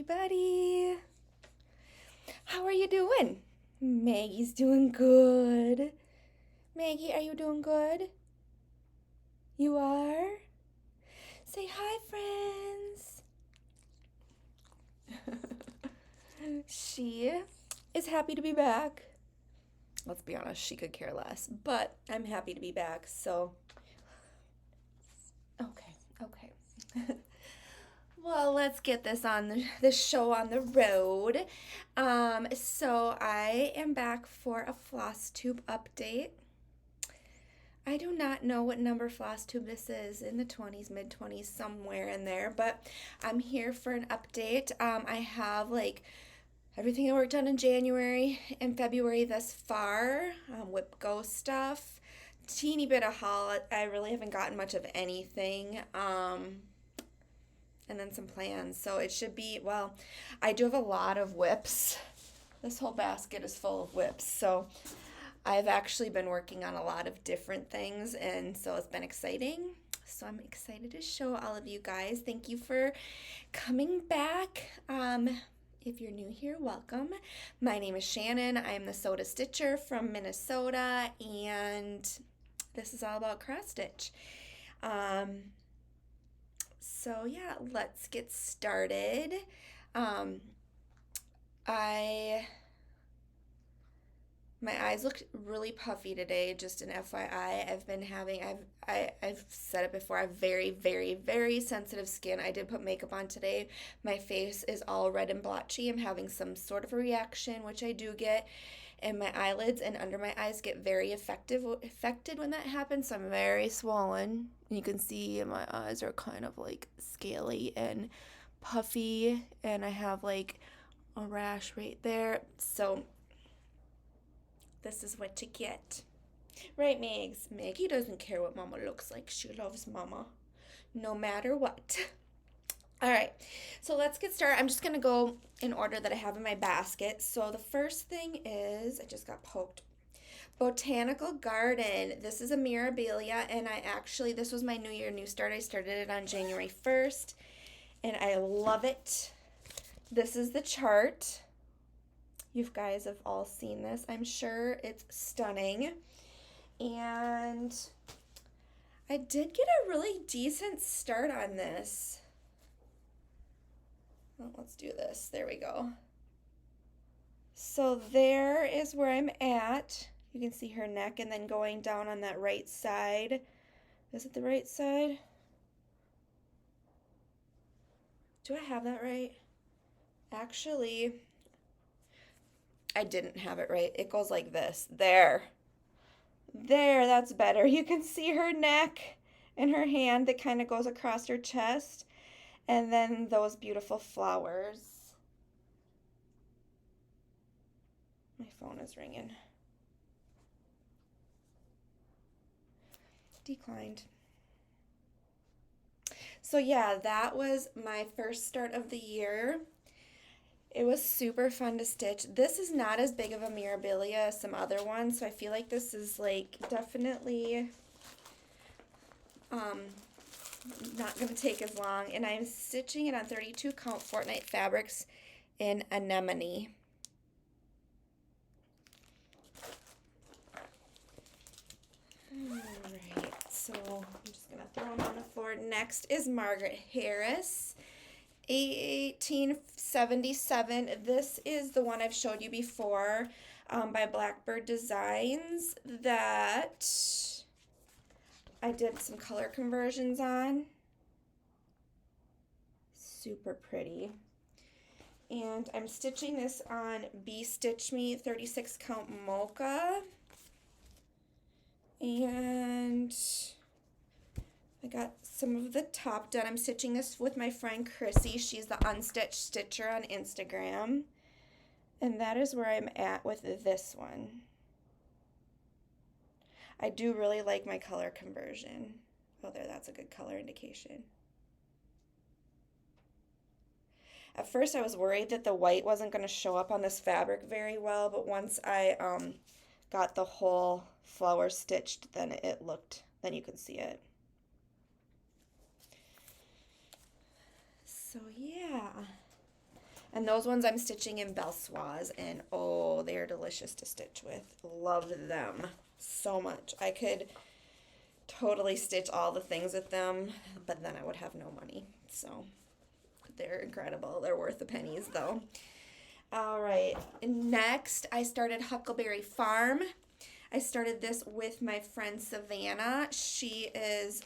everybody. How are you doing? Maggie's doing good. Maggie, are you doing good? You are? Say hi, friends. She is happy to be back. Let's be honest, she could care less, but I'm happy to be back, so okay. Well, let's get this show on the road. So I am back for a Flosstube update. I do not know what number Flosstube this is, in the 20s, mid 20s, somewhere in there, but I'm here for an update. I have like everything I worked on in January and February thus far, Whip Go stuff, teeny bit of haul. I really haven't gotten much of anything. And then some plans. So it should be, well, I do have a lot of whips. This whole basket is full of whips. So I've actually been working on a lot of different things, and so it's been exciting. So I'm excited to show all of you guys. Thank you for coming back. If you're new here, welcome. My name is Shannon. I'm the Sota Stitcher from Minnesota, and this is all about cross stitch. So yeah, let's get started. My eyes look really puffy today, just an FYI. I've said it before, I have very, very, very sensitive skin. I did put makeup on today. My face is all red and blotchy. I'm having some sort of a reaction, which I do get, and my eyelids and under my eyes get very affected when that happens. So I'm very swollen. And you can see my eyes are kind of like scaly and puffy, and I have like a rash right there. So this is what you get. Right, Megs? Maggie doesn't care what Mama looks like. She loves Mama, no matter what. All right, so let's get started. I'm just going to go in order that I have in my basket. So the first thing is, I just got poked. Botanical Garden. This is a Mirabilia, and this was my New Year New Start. I started it on January 1st, and I love it. This is the chart. You guys have all seen this. I'm sure it's stunning. And I did get a really decent start on this. Well, let's do this. There we go. So there is where I'm at. You can see her neck, and then going down on that right side. Is it the right side? Do I have that right? Actually, I didn't have it right. It goes like this. There, that's better. You can see her neck and her hand that kind of goes across her chest. And then those beautiful flowers. My phone is ringing. Declined. So yeah, that was my first start of the year. It was super fun to stitch. This is not as big of a Mirabilia as some other ones, so I feel like this is like definitely not going to take as long. And I'm stitching it on 32 count Fortnite fabrics in Anemone. Alright, so I'm just going to throw them on the floor. Next is Margaret Harris. 1877. This is the one I've showed you before, by Blackbird Designs, that I did some color conversions on. Super pretty. And I'm stitching this on Bee Stitch Me 36 count Mocha. And I got some of the top done. I'm stitching this with my friend Chrissy. She's the Unstitched Stitcher on Instagram. And that is where I'm at with this one. I do really like my color conversion. Oh, that's a good color indication. At first I was worried that the white wasn't going to show up on this fabric very well, but once I got the whole flower stitched, then you could see it. So yeah, And those ones I'm stitching in Belsoise, and oh, they're delicious to stitch with. Love them so much. I could totally stitch all the things with them, but then I would have no money. So they're incredible. They're worth the pennies though. All right, next I started Huckleberry Farm. I started this with my friend Savannah. She is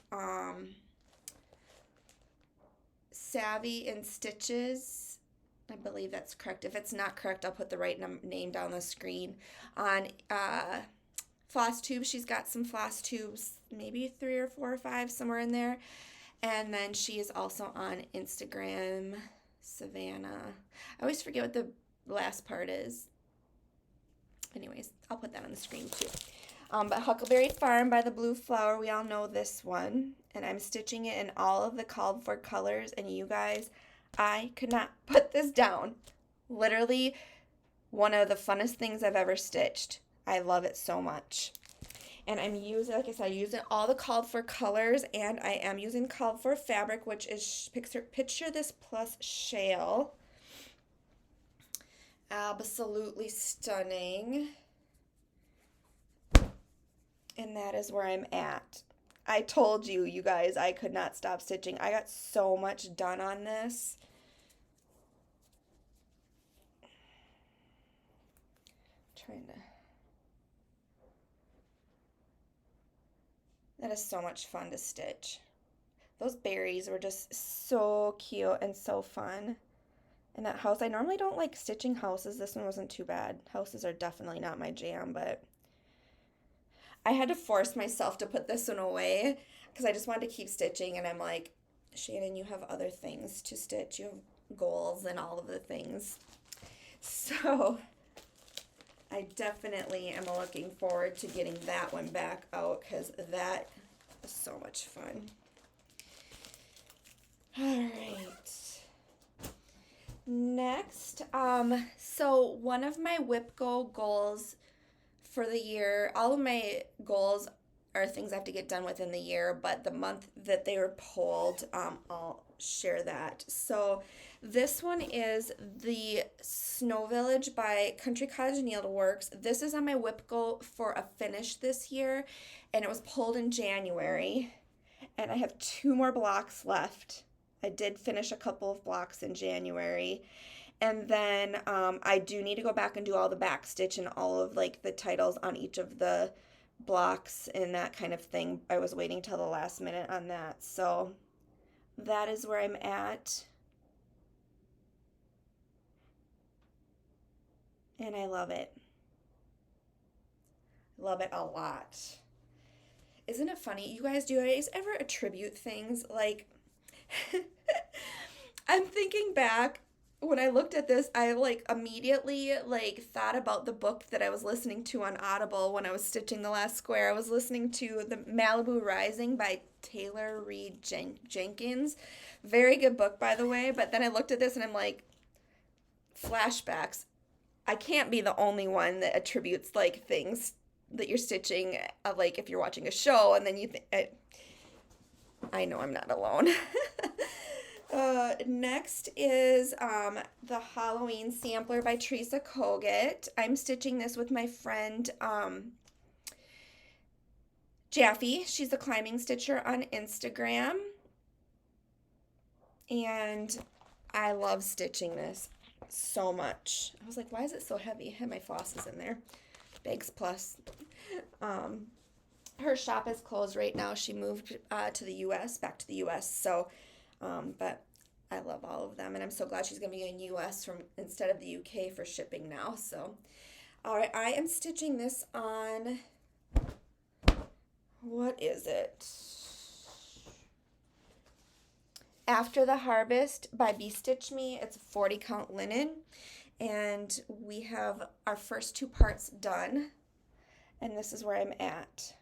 Savvy in Stitches. I believe that's correct. If it's not correct, I'll put the right name down the screen. On Flosstube, she's got some floss tubes, maybe 3 or 4 or 5, somewhere in there. And then she is also on Instagram, Savannah. I always forget what the last part is. Anyways, I'll put that on the screen too. But Huckleberry Farm by the Blue Flower, we all know this one. And I'm stitching it in all of the called for colors. And you guys, I could not put this down. Literally one of the funnest things I've ever stitched. I love it so much. And I'm using, like I said, using all the called for colors, and I am using called for fabric, which is Picture This Plus Shale. Absolutely stunning. And that is where I'm at. I told you, you guys, I could not stop stitching. I got so much done on this. That is so much fun to stitch. Those berries were just so cute and so fun. And that house, I normally don't like stitching houses. This one wasn't too bad. Houses are definitely not my jam, but I had to force myself to put this one away because I just wanted to keep stitching. And I'm like, Shannon, you have other things to stitch. You have goals and all of the things. So I definitely am looking forward to getting that one back out because that is so much fun. All right. Next, so one of my WIPGO goals for the year, all of my goals are things I have to get done within the year, but the month that they were pulled, I'll share that. So this one is the Snow Village by Country Cottage Needleworks. This is on my WIPGO for a finish this year, and it was pulled in January, and I have 2 more blocks left. I did finish a couple of blocks in January. And then I do need to go back and do all the back stitch and all of like the titles on each of the blocks and that kind of thing. I was waiting till the last minute on that. So that is where I'm at. And I love it. Love it a lot. Isn't it funny? You guys, do you guys ever attribute things like I'm thinking back when I looked at this, I like immediately like thought about the book that I was listening to on Audible when I was stitching the last square. I was listening to The Malibu Rising by Taylor Reed Jenkins. Very good book, by the way. But then I looked at this and I'm like, flashbacks. I can't be the only one that attributes like things that you're stitching, like if you're watching a show and then you think, I know I'm not alone. Next is the Halloween Sampler by Teresa Kogut. I'm stitching this with my friend Jaffe. She's a climbing stitcher on Instagram. And I love stitching this so much. I was like, why is it so heavy? I had my flosses in there. Bags Plus. Her shop is closed right now. She moved to the U.S., back to the U.S., so, but I love all of them, and I'm so glad she's going to be in U.S. instead of the U.K. for shipping now, so. All right, I am stitching this on, what is it? After the Harvest by Bee Stitch Me. It's a 40 count linen, and we have our first 2 parts done, and this is where I'm at.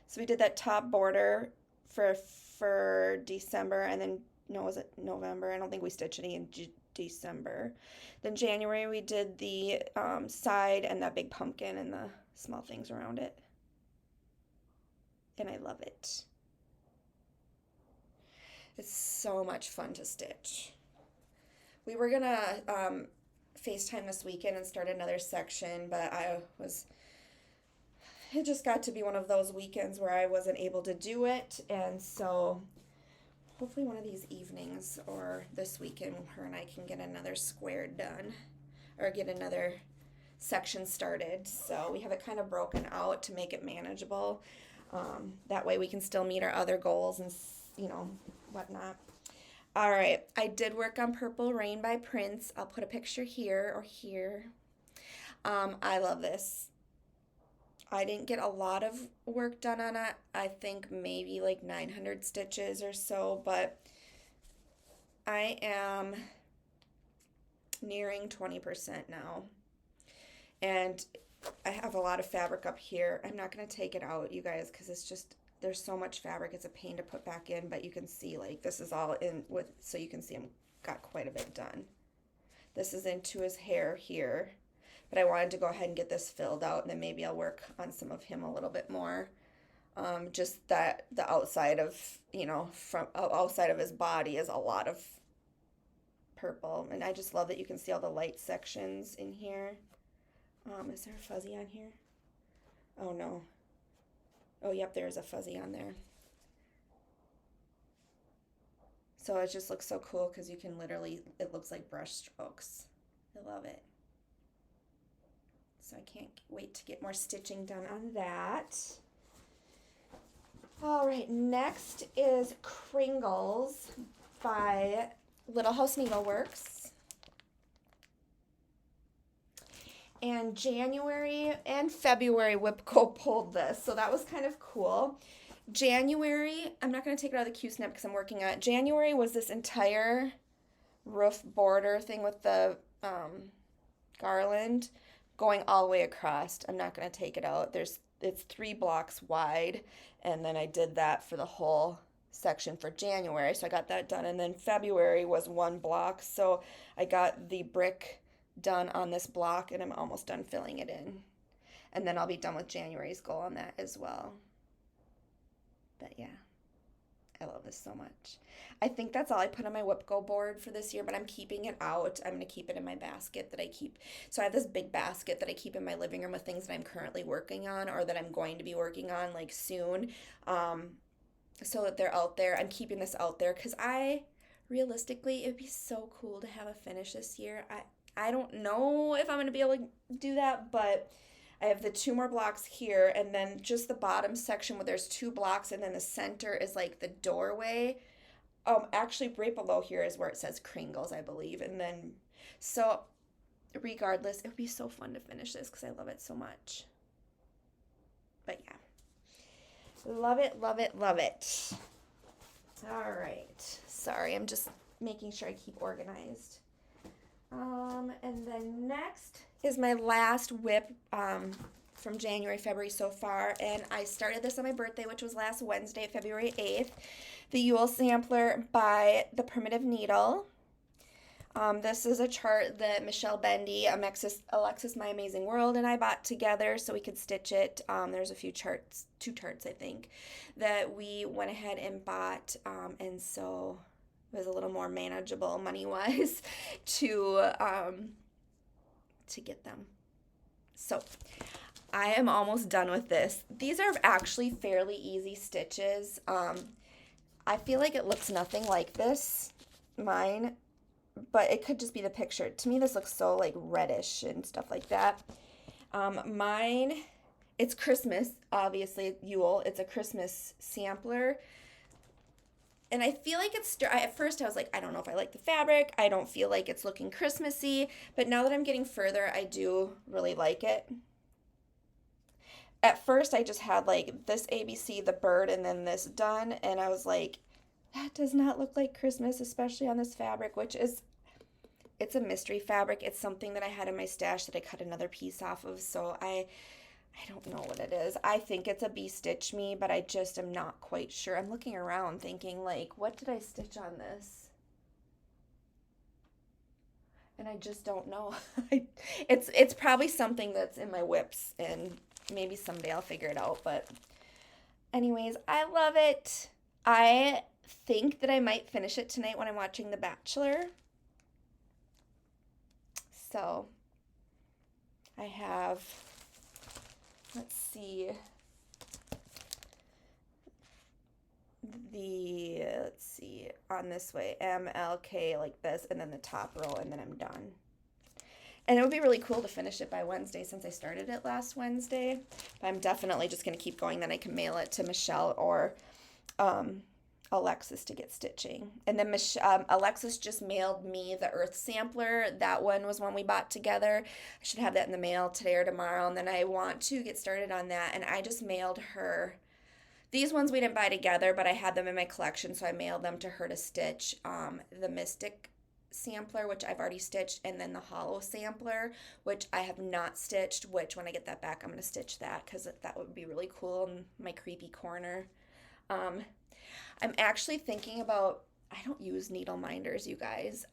So we did that top border for December, and then, no, was it November? I don't think we stitched any in December. Then January we did the side and that big pumpkin and the small things around it. And I love it. It's so much fun to stitch. We were gonna FaceTime this weekend and start another section, but it just got to be one of those weekends where I wasn't able to do it, and so hopefully one of these evenings or this weekend her and I can get another square done or get another section started. So we have it kind of broken out to make it manageable. That way we can still meet our other goals and, whatnot. All right, I did work on Purple Rain by Prince. I'll put a picture here or here. I love this. I didn't get a lot of work done on it. I think maybe like 900 stitches or so, but I am nearing 20% now. And I have a lot of fabric up here. I'm not going to take it out, you guys, because it's just, there's so much fabric. It's a pain to put back in, but you can see like this is all in with, so you can see I'm got quite a bit done. This is into his hair here, but I wanted to go ahead and get this filled out, and then maybe I'll work on some of him a little bit more. Just that the outside of, from outside of his body is a lot of purple, and I just love that you can see all the light sections in here. Is there a fuzzy on here? Oh no. Oh, yep, there's a fuzzy on there. So it just looks so cool because you can literally, it looks like brush strokes. I love it. So I can't wait to get more stitching done on that. All right, next is Kringles by Little House Needleworks. And January and February Whipco pulled this, so that was kind of cool. January, I'm not going to take it out of the Q-snip because I'm working on it. January was this entire roof border thing with the garland going all the way across. I'm not going to take it out. It's 3 blocks wide, and then I did that for the whole section for January, so I got that done. And then February was 1 block, so I got the brick done on this block, and I'm almost done filling it in. And then I'll be done with January's goal on that as well. But yeah, I love this so much. I think that's all I put on my Whipco board for this year, but I'm keeping it out. I'm going to keep it in my basket that I keep. So I have this big basket that I keep in my living room with things that I'm currently working on or that I'm going to be working on like soon. So that they're out there. I'm keeping this out there because realistically, it would be so cool to have a finish this year. I don't know if I'm going to be able to do that, but I have the 2 more blocks here, and then just the bottom section where there's 2 blocks, and then the center is like the doorway. Actually, right below here is where it says Kringles, I believe. And then, so regardless, it would be so fun to finish this because I love it so much. But yeah, love it, love it, love it. All right. Sorry, I'm just making sure I keep organized. And then next is my last whip from January, February so far, and I started this on my birthday, which was last Wednesday, February 8th. The Yule Sampler by The Primitive Needle. This is a chart that Michelle Bendy, Alexis My Amazing World, and I bought together so we could stitch it. There's a few charts, 2 charts I think, that we went ahead and bought, and so it was a little more manageable money-wise to get them. So I am almost done with this. These are actually fairly easy stitches. I feel like it looks nothing like this, mine, but it could just be the picture. To me, this looks so like reddish and stuff like that. Mine, it's Christmas, obviously, Yule. It's a Christmas sampler. And I feel like at first I was like, I don't know if I like the fabric. I don't feel like it's looking Christmassy. But now that I'm getting further, I do really like it. At first I just had like this ABC, the bird, and then this done. And I was like, that does not look like Christmas, especially on this fabric, it's a mystery fabric. It's something that I had in my stash that I cut another piece off of. So I don't know what it is. I think it's a Bee Stitch Me, but I just am not quite sure. I'm looking around thinking, like, what did I stitch on this? And I just don't know. It's probably something that's in my whips, and maybe someday I'll figure it out. But anyways, I love it. I think that I might finish it tonight when I'm watching The Bachelor. So I have, let's see, on this way, MLK like this, and then the top row, and then I'm done. And it would be really cool to finish it by Wednesday since I started it last Wednesday. But I'm definitely just going to keep going. Then I can mail it to Michelle or Alexis to get stitching. And then Alexis just mailed me the Earth Sampler. That one was one we bought together. I should have that in the mail today or tomorrow. And then I want to get started on that. And I just mailed her. These ones we didn't buy together, but I had them in my collection, so I mailed them to her to stitch. The Mystic Sampler, which I've already stitched, and then the Hollow Sampler, which I have not stitched, which when I get that back, I'm going to stitch that because that would be really cool in my creepy corner. I'm actually thinking about, I don't use needle minders, you guys.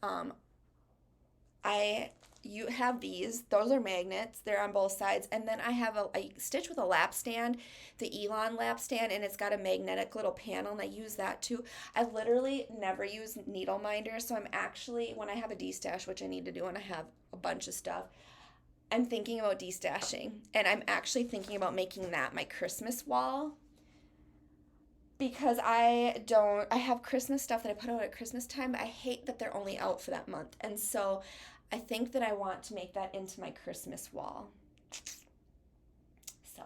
You have these. Those are magnets. They're on both sides. And then I stitch with a lap stand, the Elon lap stand, and it's got a magnetic little panel, and I use that too. I literally never use needle minders, so I'm actually, when I have a de-stash, which I need to do, and I have a bunch of stuff, I'm thinking about de-stashing. And I'm actually thinking about making that my Christmas wall. Because I have Christmas stuff that I put out at Christmas time, but I hate that they're only out for that month. And so I think that I want to make that into my Christmas wall. So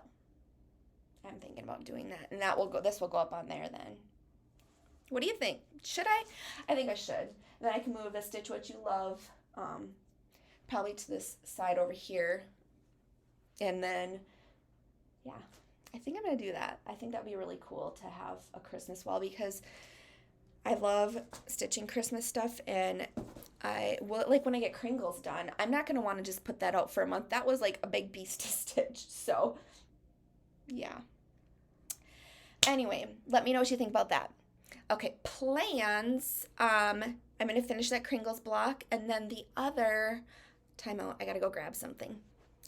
I'm thinking about doing that. And this will go up on there then. What do you think? Should I? I think I should. Then I can move the Stitch What You Love probably to this side over here. And then, yeah, I think I'm going to do that. I think that would be really cool to have a Christmas wall because I love stitching Christmas stuff, and like when I get Kringles done, I'm not going to want to just put that out for a month. That was like a big beast to stitch. So, yeah. Anyway, let me know what you think about that. Okay, plans. I'm going to finish that Kringles block, and then the other timeout, I got to go grab something.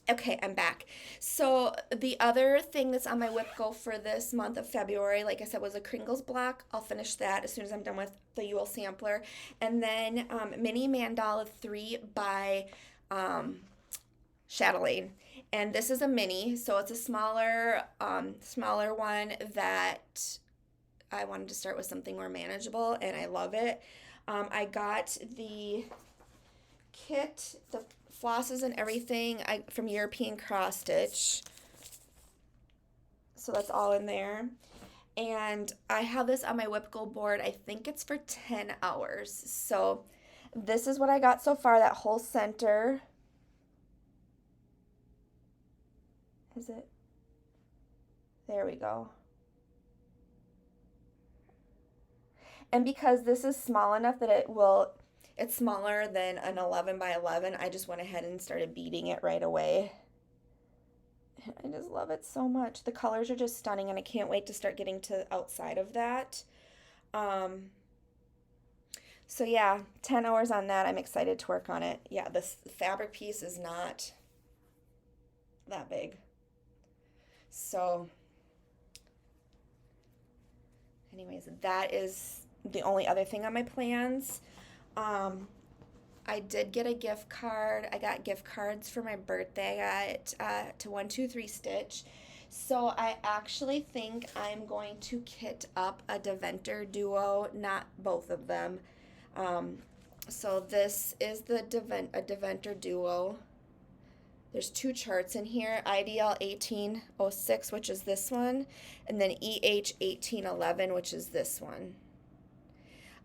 Okay, I'm back. So the other thing that's on my whip go for this month of February, like I said, was a Kringles block. I'll finish that as soon as I'm done with the Yule sampler. And then Mini Mandala 3 by Chatelaine. And this is a mini, so it's a smaller one that I wanted to start with something more manageable, and I love it. I got the kit, the flosses and everything from European Cross Stitch. So that's all in there. And I have this on my whip goal board. I think it's for 10 hours. So this is what I got so far, that whole center. Is it? There we go. And because this is small enough that it's smaller than an 11 by 11, I just went ahead and started beading it right away. I just love it so much. The colors are just stunning, and I can't wait to start getting to outside of that. So yeah, 10 hours on that. I'm excited to work on it. Yeah, this fabric piece is not that big. So anyways, that is the only other thing on my plans. I did get a gift card. I got gift cards for my birthday. I got to 123 Stitch. So I actually think I'm going to kit up a Deventer duo, not both of them. So this is a Deventer duo. There's two charts in here, IDL 1806, which is this one, and then EH 1811, which is this one.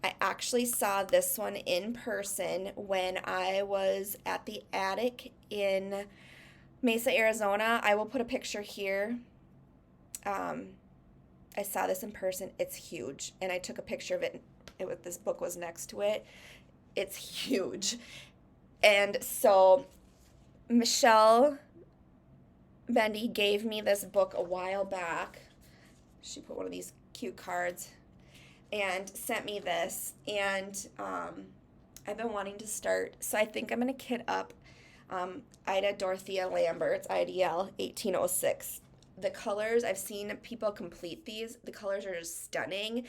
I actually saw this one in person when I was at the attic in Mesa, Arizona. I will put a picture here. I saw this in person. It's huge. And I took a picture of it. This book was next to it. It's huge. And so Michelle Bendy gave me this book a while back. She put one of these cute cards and sent me this, and I've been wanting to start, so I think I'm going to kit up Ida Dorothea Lambert's IDL 1806. The colors, I've seen people complete these. The colors are just stunning,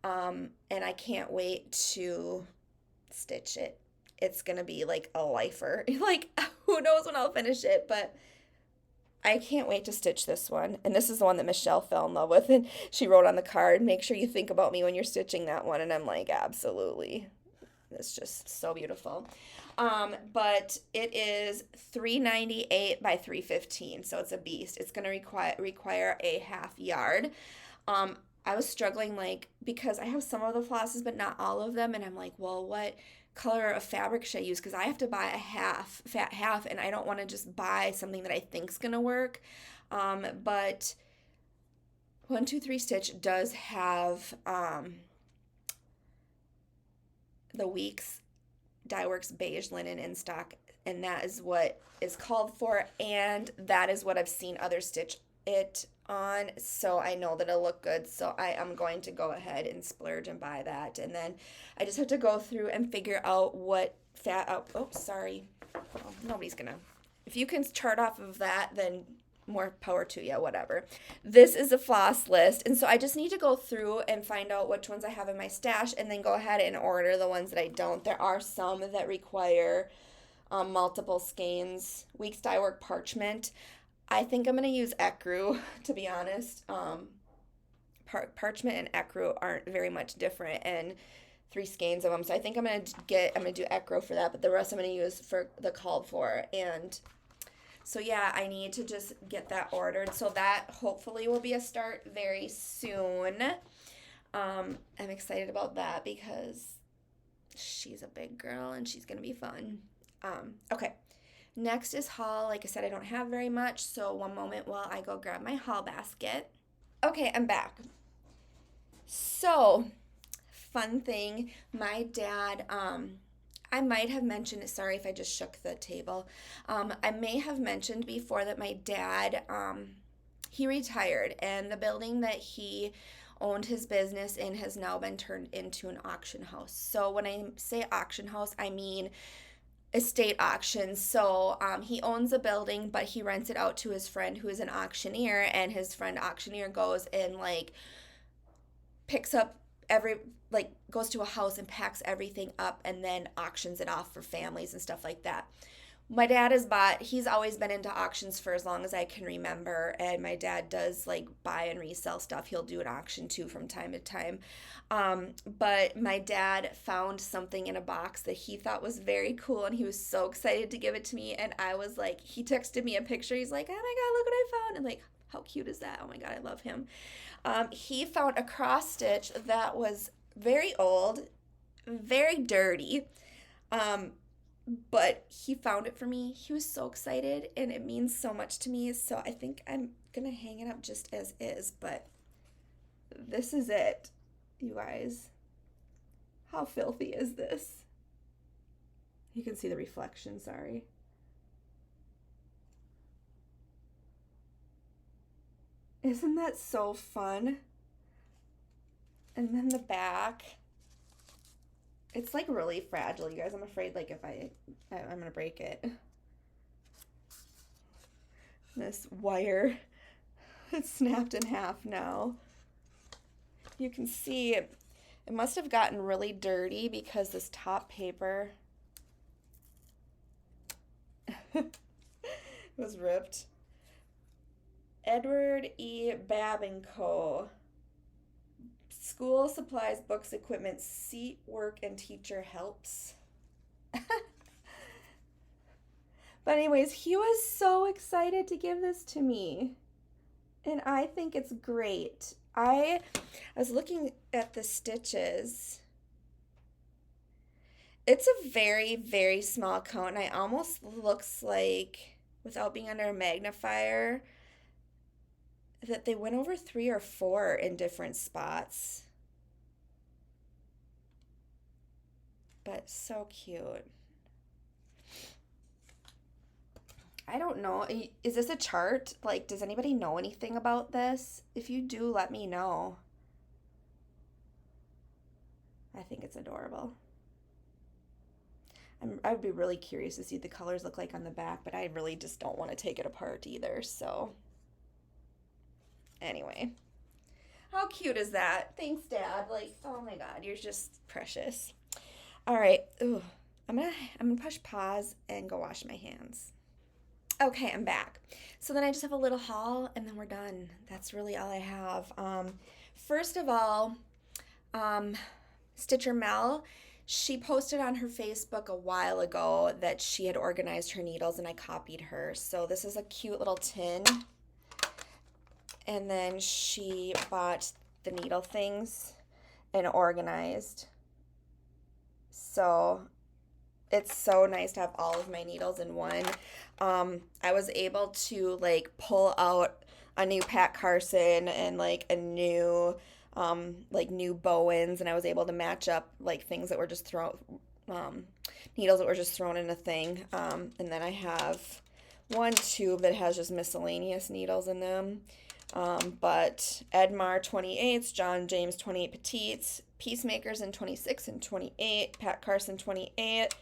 and I can't wait to stitch it it's gonna be like a lifer. Like, who knows when I'll finish it, but I can't wait to stitch this one. And this is the one that Michelle fell in love with, and she wrote on the card, make sure you think about me when you're stitching that one. And I'm like, absolutely. It's just so beautiful. But it is 398 by 315, so it's a beast. It's gonna require a half yard. I was struggling, like, because I have some of the flosses, but not all of them, and I'm like, well, what color of fabric should I use? Because I have to buy a fat half, and I don't want to just buy something that I think's gonna work. But 123 Stitch does have the Weeks Dye Works beige linen in stock, and that is what is called for, and that is what I've seen others stitch it on, so I know that it'll look good. So I am going to go ahead and splurge and buy that, and then I just have to go through and figure out what sorry. Well, nobody's gonna, if you can chart off of that, then more power to you, whatever. This is a floss list, and so I just need to go through and find out which ones I have in my stash, and then go ahead and order the ones that I don't. There are some that require multiple skeins. Weeks Dye Work parchment. I think I'm going to use ecru, to be honest. Parchment and ecru aren't very much different, and 3 skeins of them. So I think I'm going to do ecru for that, but the rest I'm going to use for the called for. And so yeah, I need to just get that ordered. So that hopefully will be a start very soon. I'm excited about that because she's a big girl and she's going to be fun. Okay. Next is haul. Like I said, I don't have very much, so one moment while I go grab my haul basket. Okay, I'm back. So, fun thing, my dad, I might have mentioned it, sorry if I just shook the table. I may have mentioned before that my dad, he retired, and the building that he owned his business in has now been turned into an auction house. So when I say auction house, I mean estate auctions. So he owns a building, but he rents it out to his friend who is an auctioneer, and his friend auctioneer goes and like picks up goes to a house and packs everything up and then auctions it off for families and stuff like that. My dad he's always been into auctions for as long as I can remember, and my dad does like buy and resell stuff. He'll do an auction too from time to time. But my dad found something in a box that he thought was very cool, and he was so excited to give it to me, and I was like, he texted me a picture. He's like, oh my God, look what I found. And like, how cute is that? Oh my God, I love him. He found a cross stitch that was very old, very dirty. But he found it for me. He was so excited, and it means so much to me. So I think I'm going to hang it up just as is, but this is it, you guys. How filthy is this? You can see the reflection, sorry. Isn't that so fun? And then the back. It's like really fragile, you guys. I'm afraid like if I'm gonna break it. This wire, it's snapped in half now. You can see it must have gotten really dirty because this top paper was ripped. Edward E. Babb & Co. School supplies, books, equipment, seat work, and teacher helps. But anyways, he was so excited to give this to me. And I think it's great. I was looking at the stitches. It's a very, very small count. And it almost looks like, without being under a magnifier, that they went over 3 or 4 in different spots. But so cute. I don't know. Is this a chart? Like, does anybody know anything about this? If you do, let me know. I think it's adorable. I would be really curious to see what the colors look like on the back, but I really just don't want to take it apart either, so... Anyway, how cute is that? Thanks, Dad. Like, oh my God, you're just precious. All right. Ooh, I'm gonna push pause and go wash my hands. Okay, I'm back. So then I just have a little haul and then we're done. That's really all I have. First of all, um, Stitcher Mel, she posted on her Facebook a while ago that she had organized her needles and I copied her. So this is a cute little tin. And then she bought the needle things and organized. So it's so nice to have all of my needles in one. I was able to like pull out a new Pat Carson and like a new new Bowens, and I was able to match up like things that were just thrown needles that were just thrown in a thing. And then I have one tube that has just miscellaneous needles in them. But Edmar 28s, John James 28 petites, Peacemakers in 26 and 28, Pat Carson 28.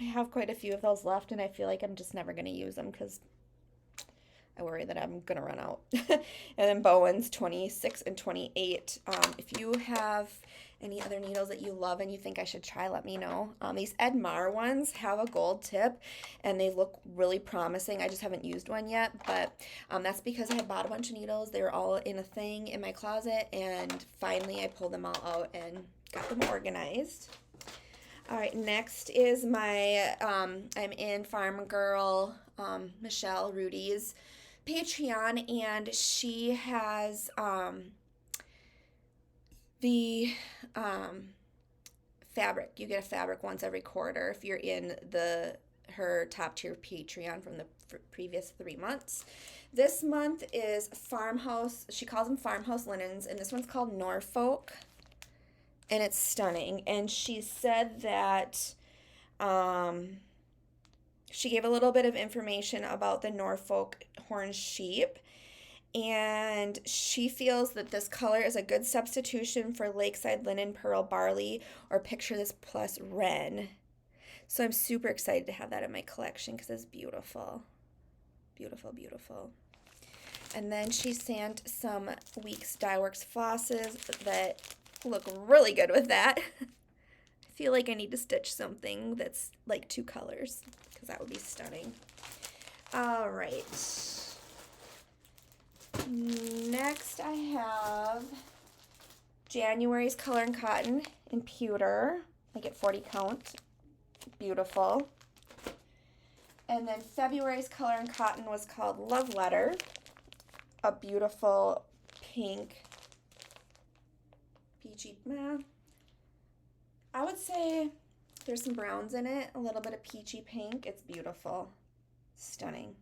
I have quite a few of those left, and I feel like I'm just never going to use them because I worry that I'm going to run out. And then Bowen's 26 and 28. If you have any other needles that you love and you think I should try, let me know. These Edmar ones have a gold tip, and they look really promising. I just haven't used one yet, but that's because I had bought a bunch of needles. They were all in a thing in my closet, and finally I pulled them all out and got them organized. All right, next is my, I'm in Farm Girl, Michelle Rudy's Patreon, and she has the fabric. You get a fabric once every quarter if you're in her top tier Patreon from the previous 3 months. This month is Farmhouse. She calls them Farmhouse linens, and this one's called Norfolk. And it's stunning. And she said that she gave a little bit of information about the Norfolk horned sheep. And she feels that this color is a good substitution for Lakeside Linen Pearl Barley or Picture This Plus Wren. So I'm super excited to have that in my collection because it's beautiful. Beautiful, beautiful. And then she sent some Weeks Dye Works flosses that look really good with that. I feel like I need to stitch something that's like 2 colors because that would be stunning. All right. Next I have January's Color and Cotton in pewter. I get 40 count. Beautiful. And then February's Color and Cotton was called Love Letter. A beautiful pink, peachy, I would say there's some browns in it, a little bit of peachy pink. It's beautiful. Stunning.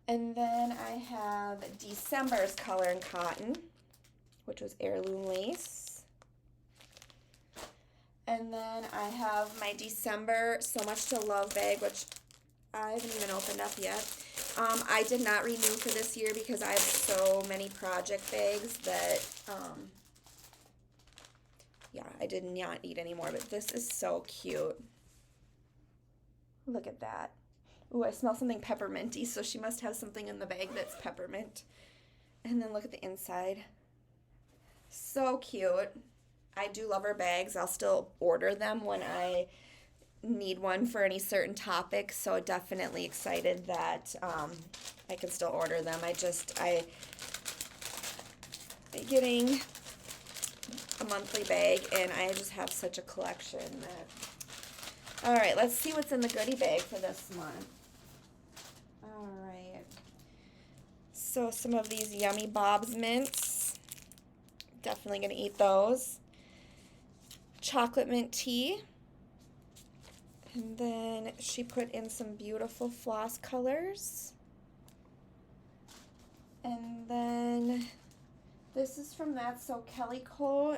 And then I have December's Color and Cotton, which was heirloom lace. And then I have my December So Much to Love bag, which I haven't even opened up yet. I did not renew for this year because I have so many project bags that, yeah, I did not need any more. But this is so cute. Look at that. Ooh, I smell something pepperminty, so she must have something in the bag that's peppermint. And then look at the inside. So cute. I do love her bags. I'll still order them when I need one for any certain topic, so definitely excited that I can still order them. I'm getting a monthly bag, and I just have such a collection that... All right, let's see what's in the goodie bag for this month. All right. So some of these Yummy Bob's mints. Definitely going to eat those. Chocolate mint tea. And then she put in some beautiful floss colors. And then this is from That's So Kelly Co.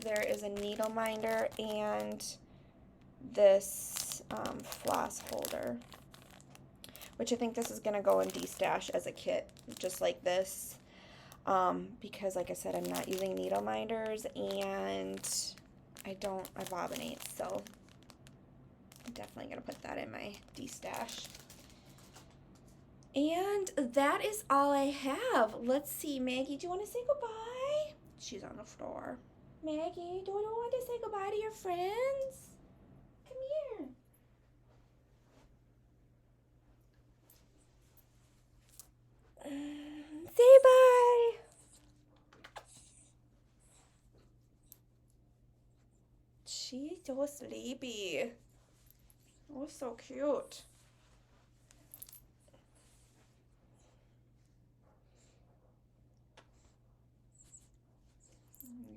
There is a needle minder and this floss holder, which I think this is going to go in D-Stash as a kit, just like this, because like I said, I'm not using needle minders and I bobbinate, so I'm definitely going to put that in my D-Stash. And that is all I have. Let's see, Maggie, do you want to say goodbye? She's on the floor. Maggie, do you want to say goodbye to your friends? so sleepy. Oh, so cute.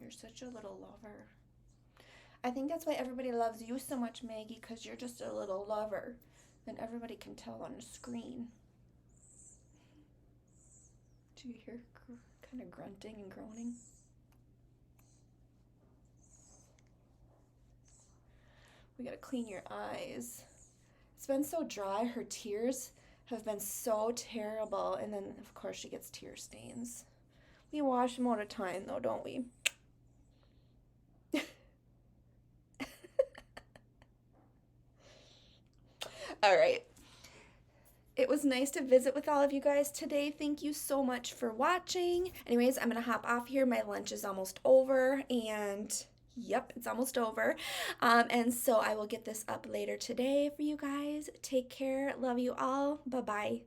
You're such a little lover. I think that's why everybody loves you so much, Maggie, because you're just a little lover. And everybody can tell on the screen. Do you hear kind of grunting and groaning? We gotta clean your eyes. It's been so dry. Her tears have been so terrible. And then, of course, she gets tear stains. We wash them all the time, though, don't we? All right. It was nice to visit with all of you guys today. Thank you so much for watching. Anyways, I'm going to hop off here. My lunch is almost over, and yep, it's almost over. And so I will get this up later today for you guys. Take care. Love you all. Bye-bye.